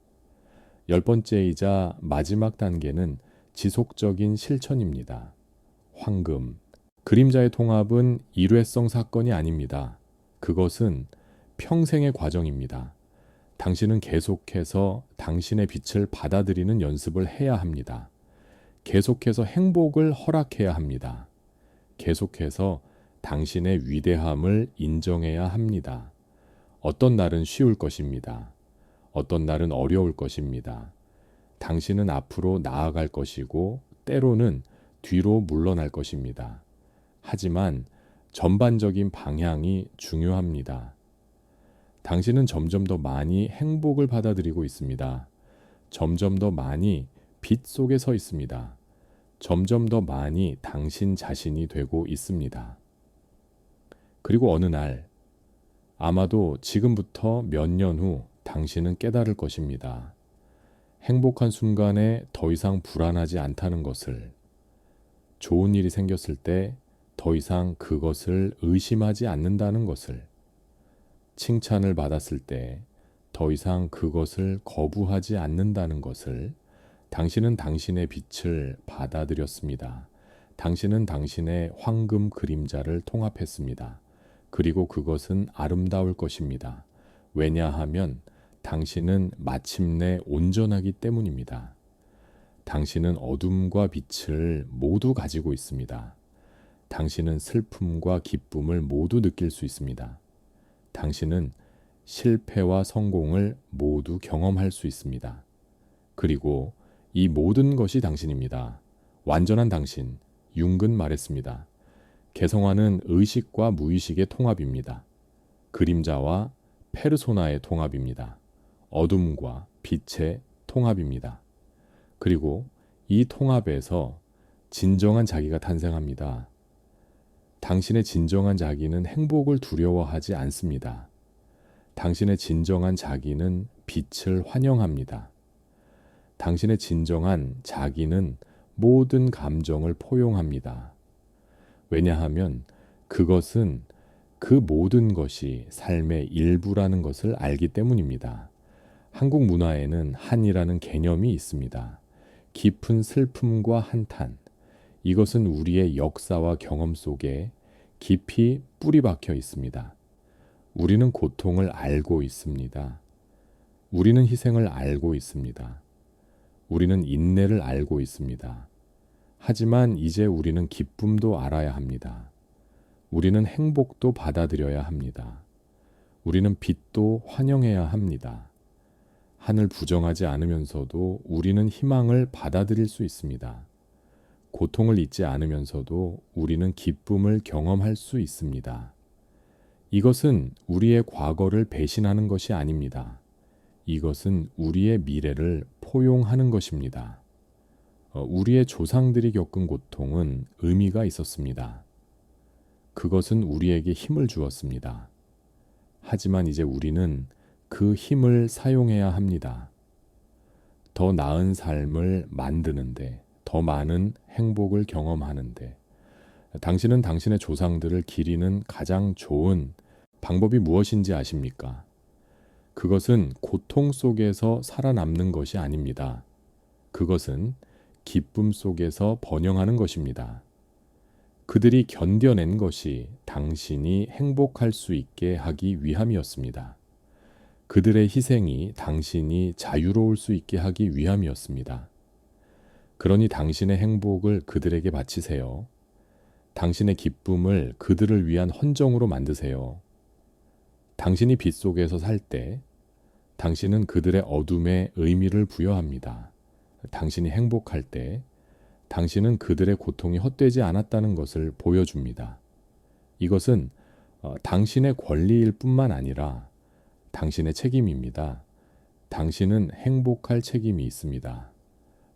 10번째이자 마지막 단계는 지속적인 실천입니다. 황금. 그림자의 통합은 일회성 사건이 아닙니다. 그것은 평생의 과정입니다. 당신은 계속해서 당신의 빛을 받아들이는 연습을 해야 합니다. 계속해서 행복을 허락해야 합니다. 계속해서 당신의 위대함을 인정해야 합니다. 어떤 날은 쉬울 것입니다. 어떤 날은 어려울 것입니다. 당신은 앞으로 나아갈 것이고 때로는 뒤로 물러날 것입니다. 하지만 전반적인 방향이 중요합니다. 당신은 점점 더 많이 행복을 받아들이고 있습니다. 점점 더 많이 빛 속에 서 있습니다. 점점 더 많이 당신 자신이 되고 있습니다. 그리고 어느 날, 아마도 지금부터 몇 년 후 당신은 깨달을 것입니다. 행복한 순간에 더 이상 불안하지 않다는 것을, 좋은 일이 생겼을 때 더 이상 그것을 의심하지 않는다는 것을, 칭찬을 받았을 때 더 이상 그것을 거부하지 않는다는 것을, 당신은 당신의 빛을 받아들였습니다. 당신은 당신의 황금 그림자를 통합했습니다. 그리고 그것은 아름다울 것입니다. 왜냐하면 당신은 마침내 온전하기 때문입니다. 당신은 어둠과 빛을 모두 가지고 있습니다. 당신은 슬픔과 기쁨을 모두 느낄 수 있습니다. 당신은 실패와 성공을 모두 경험할 수 있습니다. 그리고 이 모든 것이 당신입니다. 완전한 당신, 융근 말했습니다. 개성화는 의식과 무의식의 통합입니다. 그림자와 페르소나의 통합입니다. 어둠과 빛의 통합입니다. 그리고 이 통합에서 진정한 자기가 탄생합니다. 당신의 진정한 자기는 행복을 두려워하지 않습니다. 당신의 진정한 자기는 빛을 환영합니다. 당신의 진정한 자기는 모든 감정을 포용합니다. 왜냐하면 그것은 그 모든 것이 삶의 일부라는 것을 알기 때문입니다. 한국 문화에는 한이라는 개념이 있습니다. 깊은 슬픔과 한탄. 이것은 우리의 역사와 경험 속에 깊이 뿌리 박혀 있습니다. 우리는 고통을 알고 있습니다. 우리는 희생을 알고 있습니다. 우리는 인내를 알고 있습니다. 하지만 이제 우리는 기쁨도 알아야 합니다. 우리는 행복도 받아들여야 합니다. 우리는 빛도 환영해야 합니다. 한을 부정하지 않으면서도 우리는 희망을 받아들일 수 있습니다. 고통을 잊지 않으면서도 우리는 기쁨을 경험할 수 있습니다. 이것은 우리의 과거를 배신하는 것이 아닙니다. 이것은 우리의 미래를 포용하는 것입니다. 우리의 조상들이 겪은 고통은 의미가 있었습니다. 그것은 우리에게 힘을 주었습니다. 하지만 이제 우리는 그 힘을 사용해야 합니다. 더 나은 삶을 만드는데, 더 많은 행복을 경험하는데, 당신은 당신의 조상들을 기리는 가장 좋은 방법이 무엇인지 아십니까? 그것은 고통 속에서 살아남는 것이 아닙니다. 그것은 기쁨 속에서 번영하는 것입니다. 그들이 견뎌낸 것이 당신이 행복할 수 있게 하기 위함이었습니다. 그들의 희생이 당신이 자유로울 수 있게 하기 위함이었습니다. 그러니 당신의 행복을 그들에게 바치세요. 당신의 기쁨을 그들을 위한 헌정으로 만드세요. 당신이 빛 속에서 살 때 당신은 그들의 어둠에 의미를 부여합니다. 당신이 행복할 때 당신은 그들의 고통이 헛되지 않았다는 것을 보여줍니다. 이것은 당신의 권리일 뿐만 아니라 당신의 책임입니다. 당신은 행복할 책임이 있습니다.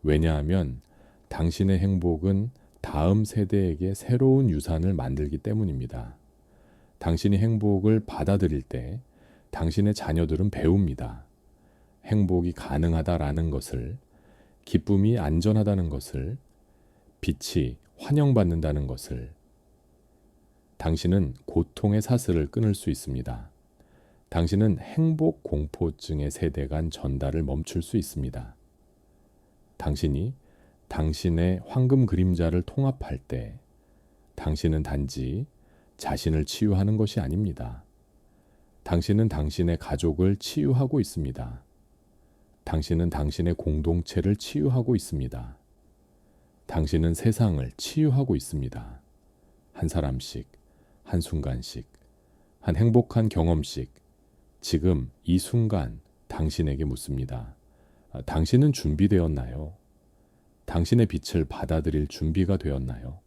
왜냐하면 당신의 행복은 다음 세대에게 새로운 유산을 만들기 때문입니다. 당신이 행복을 받아들일 때 당신의 자녀들은 배웁니다. 행복이 가능하다라는 것을, 기쁨이 안전하다는 것을, 빛이 환영받는다는 것을. 당신은 고통의 사슬을 끊을 수 있습니다. 당신은 행복 공포증의 세대 간 전달을 멈출 수 있습니다. 당신이 당신의 황금 그림자를 통합할 때 당신은 단지 자신을 치유하는 것이 아닙니다. 당신은 당신의 가족을 치유하고 있습니다. 당신은 당신의 공동체를 치유하고 있습니다. 당신은 세상을 치유하고 있습니다. 한 사람씩, 한 순간씩, 한 행복한 경험씩, 지금 이 순간 당신에게 묻습니다. 당신은 준비되었나요? 당신의 빛을 받아들일 준비가 되었나요?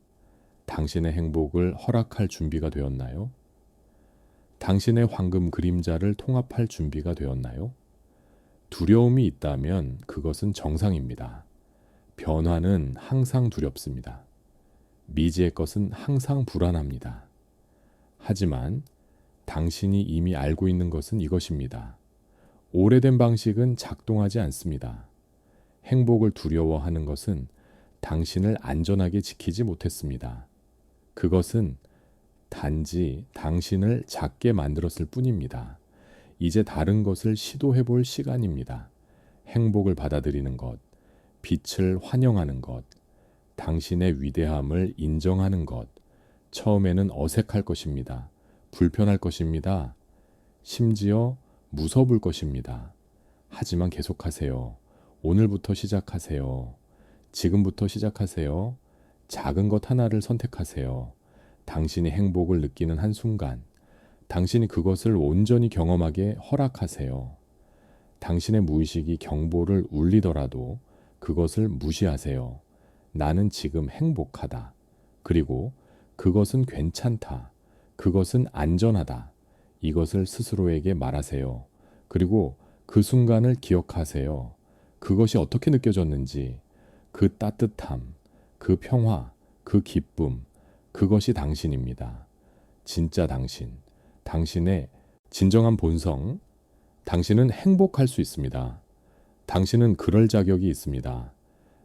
당신의 행복을 허락할 준비가 되었나요? 당신의 황금 그림자를 통합할 준비가 되었나요? 두려움이 있다면 그것은 정상입니다. 변화는 항상 두렵습니다. 미지의 것은 항상 불안합니다. 하지만 당신이 이미 알고 있는 것은 이것입니다. 오래된 방식은 작동하지 않습니다. 행복을 두려워하는 것은 당신을 안전하게 지키지 못했습니다. 그것은 단지 당신을 작게 만들었을 뿐입니다. 이제 다른 것을 시도해 볼 시간입니다. 행복을 받아들이는 것, 빛을 환영하는 것, 당신의 위대함을 인정하는 것. 처음에는 어색할 것입니다. 불편할 것입니다. 심지어 무서울 것입니다. 하지만 계속하세요. 오늘부터 시작하세요. 지금부터 시작하세요. 작은 것 하나를 선택하세요. 당신이 행복을 느끼는 한순간, 당신이 그것을 온전히 경험하게 허락하세요. 당신의 무의식이 경보를 울리더라도 그것을 무시하세요. 나는 지금 행복하다. 그리고 그것은 괜찮다. 그것은 안전하다. 이것을 스스로에게 말하세요. 그리고 그 순간을 기억하세요. 그것이 어떻게 느껴졌는지, 그 따뜻함, 그 평화, 그 기쁨, 그것이 당신입니다. 진짜 당신, 당신의 진정한 본성, 당신은 행복할 수 있습니다. 당신은 그럴 자격이 있습니다.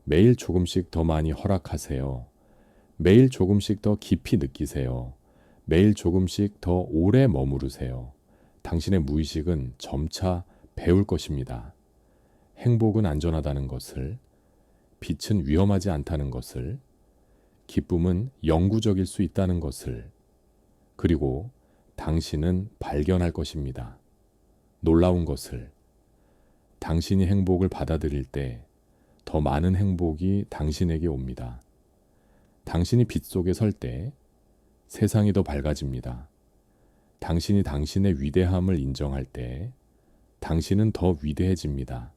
매일 조금씩 더 많이 허락하세요. 매일 조금씩 더 깊이 느끼세요. 매일 조금씩 더 오래 머무르세요. 당신의 무의식은 점차 배울 것입니다. 행복은 안전하다는 것을, 빛은 위험하지 않다는 것을, 기쁨은 영구적일 수 있다는 것을, 그리고 당신은 발견할 것입니다. 놀라운 것을, 당신이 행복을 받아들일 때 더 많은 행복이 당신에게 옵니다. 당신이 빛 속에 설 때 세상이 더 밝아집니다. 당신이 당신의 위대함을 인정할 때 당신은 더 위대해집니다.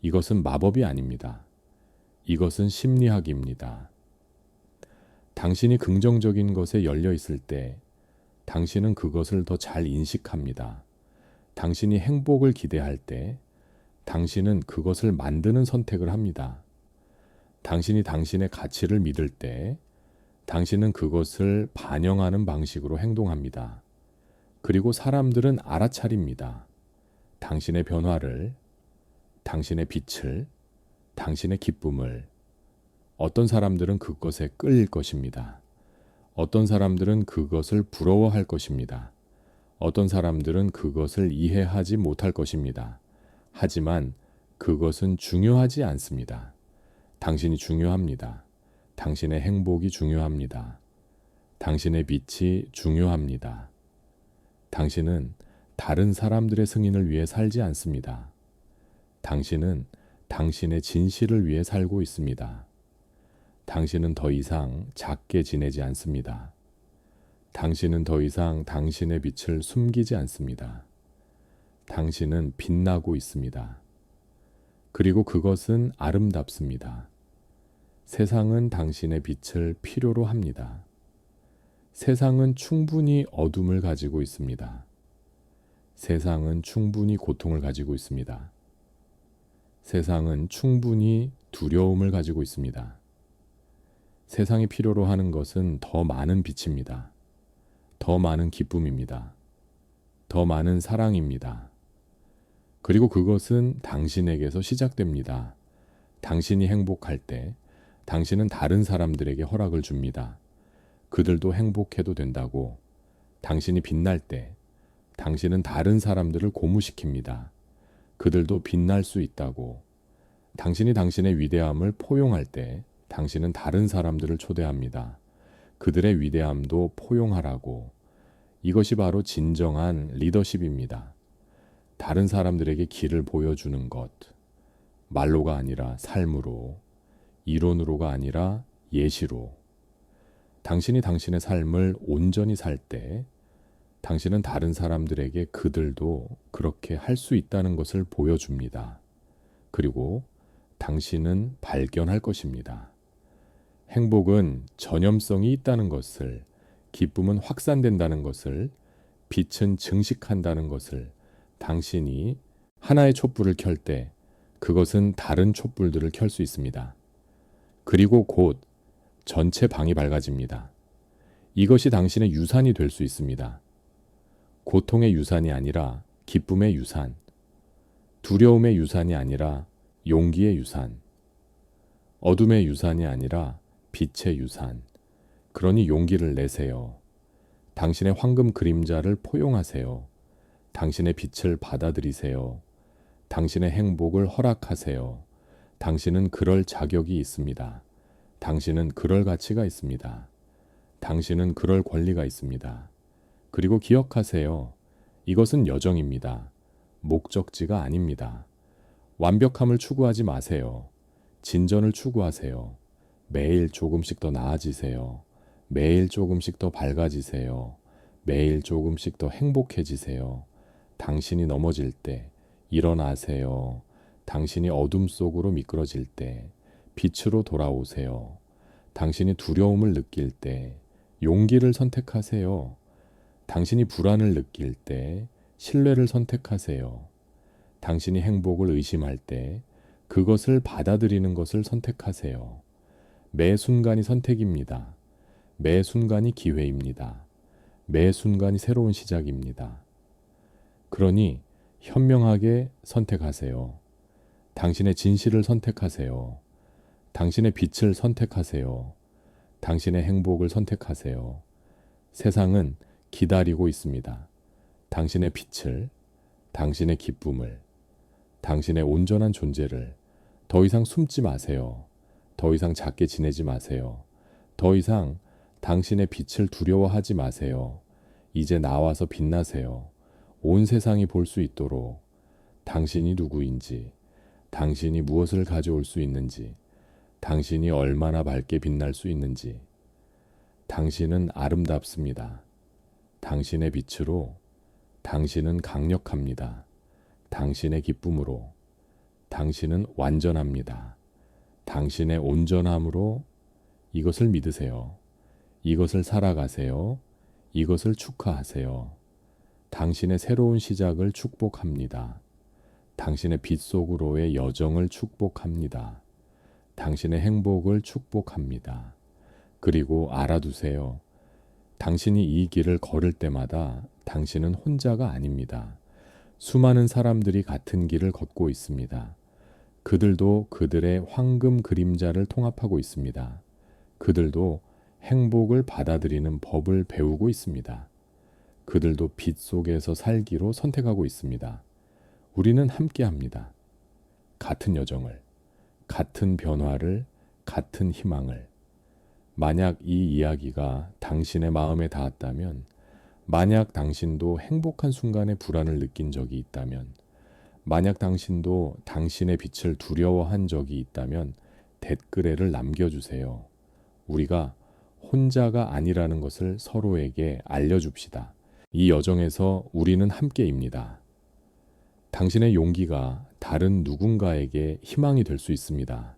이것은 마법이 아닙니다. 이것은 심리학입니다. 당신이 긍정적인 것에 열려 있을 때 당신은 그것을 더 잘 인식합니다. 당신이 행복을 기대할 때 당신은 그것을 만드는 선택을 합니다. 당신이 당신의 가치를 믿을 때 당신은 그것을 반영하는 방식으로 행동합니다. 그리고 사람들은 알아차립니다. 당신의 변화를, 당신의 빛을, 당신의 기쁨을. 어떤 사람들은 그것에 끌릴 것입니다. 어떤 사람들은 그것을 부러워할 것입니다. 어떤 사람들은 그것을 이해하지 못할 것입니다. 하지만 그것은 중요하지 않습니다. 당신이 중요합니다. 당신의 행복이 중요합니다. 당신의 빛이 중요합니다. 당신은 다른 사람들의 승인을 위해 살지 않습니다. 당신은 당신의 진실을 위해 살고 있습니다. 당신은 더 이상 작게 지내지 않습니다. 당신은 더 이상 당신의 빛을 숨기지 않습니다. 당신은 빛나고 있습니다. 그리고 그것은 아름답습니다. 세상은 당신의 빛을 필요로 합니다. 세상은 충분히 어둠을 가지고 있습니다. 세상은 충분히 고통을 가지고 있습니다. 세상은 충분히 두려움을 가지고 있습니다. 세상이 필요로 하는 것은 더 많은 빛입니다. 더 많은 기쁨입니다. 더 많은 사랑입니다. 그리고 그것은 당신에게서 시작됩니다. 당신이 행복할 때 당신은 다른 사람들에게 허락을 줍니다. 그들도 행복해도 된다고. 당신이 빛날 때 당신은 다른 사람들을 고무시킵니다. 그들도 빛날 수 있다고. 당신이 당신의 위대함을 포용할 때 당신은 다른 사람들을 초대합니다. 그들의 위대함도 포용하라고. 이것이 바로 진정한 리더십입니다. 다른 사람들에게 길을 보여주는 것. 말로가 아니라 삶으로, 이론으로가 아니라 예시로. 당신이 당신의 삶을 온전히 살 때 당신은 다른 사람들에게 그들도 그렇게 할 수 있다는 것을 보여줍니다. 그리고 당신은 발견할 것입니다. 행복은 전염성이 있다는 것을, 기쁨은 확산된다는 것을, 빛은 증식한다는 것을, 당신이 하나의 촛불을 켤 때 그것은 다른 촛불들을 켤 수 있습니다. 그리고 곧 전체 방이 밝아집니다. 이것이 당신의 유산이 될 수 있습니다. 고통의 유산이 아니라 기쁨의 유산, 두려움의 유산이 아니라 용기의 유산, 어둠의 유산이 아니라 빛의 유산. 그러니 용기를 내세요. 당신의 황금 그림자를 포용하세요. 당신의 빛을 받아들이세요. 당신의 행복을 허락하세요. 당신은 그럴 자격이 있습니다. 당신은 그럴 가치가 있습니다. 당신은 그럴 권리가 있습니다. 그리고 기억하세요. 이것은 여정입니다. 목적지가 아닙니다. 완벽함을 추구하지 마세요. 진전을 추구하세요. 매일 조금씩 더 나아지세요. 매일 조금씩 더 밝아지세요. 매일 조금씩 더 행복해지세요. 당신이 넘어질 때 일어나세요. 당신이 어둠 속으로 미끄러질 때 빛으로 돌아오세요. 당신이 두려움을 느낄 때 용기를 선택하세요. 당신이 불안을 느낄 때 신뢰를 선택하세요. 당신이 행복을 의심할 때 그것을 받아들이는 것을 선택하세요. 매 순간이 선택입니다. 매 순간이 기회입니다. 매 순간이 새로운 시작입니다. 그러니 현명하게 선택하세요. 당신의 진실을 선택하세요. 당신의 빛을 선택하세요. 당신의 행복을 선택하세요. 세상은 기다리고 있습니다. 당신의 빛을, 당신의 기쁨을, 당신의 온전한 존재를 더 이상 숨지 마세요. 더 이상 작게 지내지 마세요. 더 이상 당신의 빛을 두려워하지 마세요. 이제 나와서 빛나세요. 온 세상이 볼 수 있도록 당신이 누구인지, 당신이 무엇을 가져올 수 있는지, 당신이 얼마나 밝게 빛날 수 있는지. 당신은 아름답습니다. 당신의 빛으로 당신은 강력합니다. 당신의 기쁨으로 당신은 완전합니다. 당신의 온전함으로 이것을 믿으세요. 이것을 살아가세요. 이것을 축하하세요. 당신의 새로운 시작을 축복합니다. 당신의 빛 속으로의 여정을 축복합니다. 당신의 행복을 축복합니다. 그리고 알아두세요. 당신이 이 길을 걸을 때마다 당신은 혼자가 아닙니다. 수많은 사람들이 같은 길을 걷고 있습니다. 그들도 그들의 황금 그림자를 통합하고 있습니다. 그들도 행복을 받아들이는 법을 배우고 있습니다. 그들도 빛 속에서 살기로 선택하고 있습니다. 우리는 함께합니다. 같은 여정을, 같은 변화를, 같은 희망을. 만약 이 이야기가 당신의 마음에 닿았다면, 만약 당신도 행복한 순간에 불안을 느낀 적이 있다면, 만약 당신도 당신의 빛을 두려워한 적이 있다면 댓글에를 남겨주세요. 우리가 혼자가 아니라는 것을 서로에게 알려줍시다. 이 여정에서 우리는 함께입니다. 당신의 용기가 다른 누군가에게 희망이 될 수 있습니다.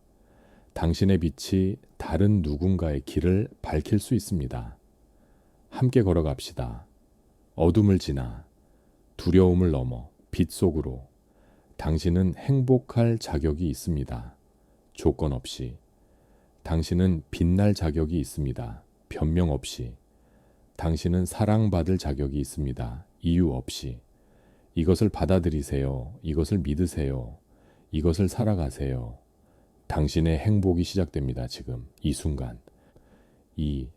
당신의 빛이 다른 누군가의 길을 밝힐 수 있습니다. 함께 걸어갑시다. 어둠을 지나 두려움을 넘어 빛 속으로. 당신은 행복할 자격이 있습니다. 조건 없이. 당신은 빛날 자격이 있습니다. 변명 없이. 당신은 사랑받을 자격이 있습니다. 이유 없이. 이것을 받아들이세요. 이것을 믿으세요. 이것을 살아가세요. 당신의 행복이 시작됩니다. 지금 이 순간. 이